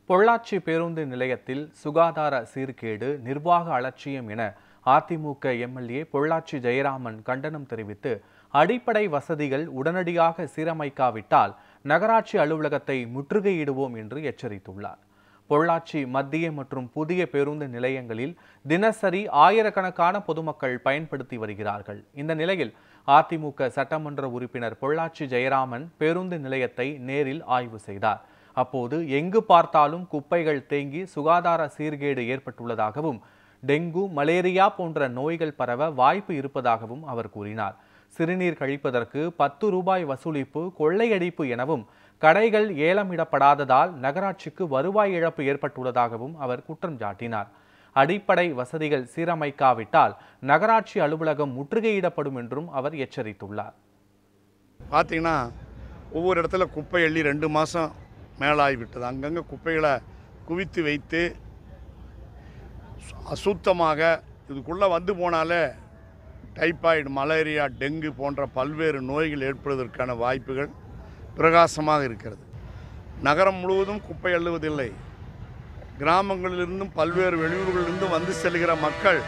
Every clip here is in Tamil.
பொள்ளாச்சி பேருந்து நிலையத்தில் சுகாதார சீர்கேடு, நிர்வாக அலட்சியம் என அதிமுக எம்எல்ஏ பொள்ளாச்சி ஜெயராமன் கண்டனம் தெரிவித்து, அடிப்படை வசதிகள் உடனடியாக சீரமைக்காவிட்டால் நகராட்சி அலுவலகத்தை முற்றுகையிடுவோம் என்று எச்சரித்துள்ளார். பொள்ளாச்சி மத்திய மற்றும் புதிய பேருந்து நிலையங்களில் தினசரி ஆயிரக்கணக்கான பொதுமக்கள் பயன்படுத்தி வருகிறார்கள். இந்த நிலையில் அதிமுக சட்டமன்ற உறுப்பினர் பொள்ளாச்சி ஜெயராமன் பேருந்து நிலையத்தை நேரில் ஆய்வு செய்தார். அப்போது எங்கு பார்த்தாலும் குப்பைகள் தேங்கி சுகாதார சீர்கேடு ஏற்பட்டுள்ளதாகவும், டெங்கு, மலேரியா போன்ற நோய்கள் பரவ வாய்ப்பு இருப்பதாகவும் அவர் கூறினார். சிறுநீர் கழிப்பதற்கு 10 ரூபாய் வசூலிப்பு கொள்ளையடிப்பு எனவும், கடைகள் ஏலமிடப்படாததால் நகராட்சிக்கு வருவாய் இழப்பு ஏற்பட்டுள்ளதாகவும் அவர் குற்றம் சாட்டினார். அடிப்படை வசதிகள் சீரமைக்காவிட்டால் நகராட்சி அலுவலகம் முற்றுகையிடப்படும் என்றும் அவர் எச்சரித்துள்ளார். பார்த்தீங்கன்னா ஒவ்வொரு இடத்துல குப்பை எள்ளி 2 மாதம் மேலாகிவிட்டது. அங்கங்கே குப்பைகளை குவித்து வைத்து அசுத்தமாக இதுக்குள்ளே வந்து போனாலே டைபாய்டு, மலேரியா, டெங்கு போன்ற பல்வேறு நோய்கள் ஏற்படுவதற்கான வாய்ப்புகள் பிரகாசமாக இருக்கிறது. நகரம் முழுவதும் குப்பை அள்ளுவதில்லை. கிராமங்களிலிருந்தும் பல்வேறு வெளியூர்களிலிருந்தும் வந்து செல்கிற மக்கள்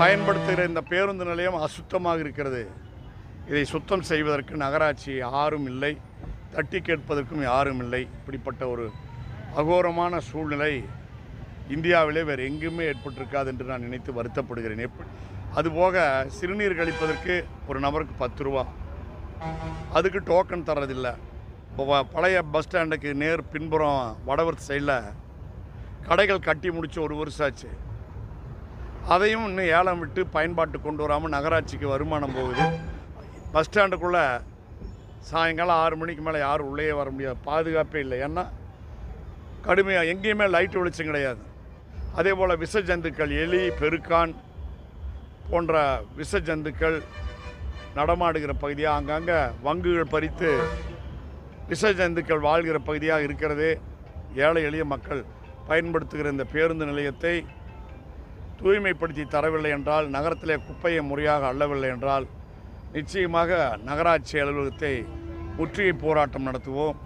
பயன்படுத்துகிற இந்த பேருந்து நிலையம் அசுத்தமாக இருக்கிறது. இதை சுத்தம் செய்வதற்கு நகராட்சி யாரும் இல்லை, தட்டி கேட்பதற்கும் யாரும் இல்லை. இப்படிப்பட்ட ஒரு அகோரமான சூழ்நிலை இந்தியாவிலே வேறு எங்குமே ஏற்பட்டிருக்காது என்று நான் நினைத்து வருத்தப்படுகிறேன். அதுபோக சிறுநீர் கழிப்பதற்கு ஒரு நபருக்கு 10 ரூபா, அதுக்கு டோக்கன் தர்றதில்லை. இப்போ பழைய பஸ் ஸ்டாண்டுக்கு நேர் பின்புறம் வடவர்த் சைடில் கடைகள் கட்டி முடித்து 1 வருஷம் ஆச்சு. அதையும் இன்னும் ஏலம் விட்டு பயன்பாட்டு கொண்டு வராமல் நகராட்சிக்கு வருமானம் போகுது. பஸ் ஸ்டாண்டுக்குள்ளே சாயங்காலம் 6 மணிக்கு மேலே யாரும் உள்ளே வர முடியாது, பாதுகாப்பே இல்லை. ஏன்னா கடுமையாக எங்கேயுமே லைட் வெளிச்சம் கிடையாது. அதே போல் விஷ ஜந்துக்கள், எலி, பெருக்கான் போன்ற விஷ ஜந்துக்கள் நடமாடுகிற பகுதியாக, அங்கங்கே வங்குகள் பறித்து விஷ ஜந்துக்கள் வாழ்கிற பகுதியாக இருக்கிறது. ஏழை எளிய மக்கள் பயன்படுத்துகிற இந்த பேருந்து நிலையத்தை தூய்மைப்படுத்தி தரவில்லை என்றால், நகரத்திலே குப்பையை முறையாக அள்ளவில்லை என்றால், நிச்சயமாக நகராட்சி அலுவலகத்தை முற்றுகை போராட்டம் நடத்துவோம்.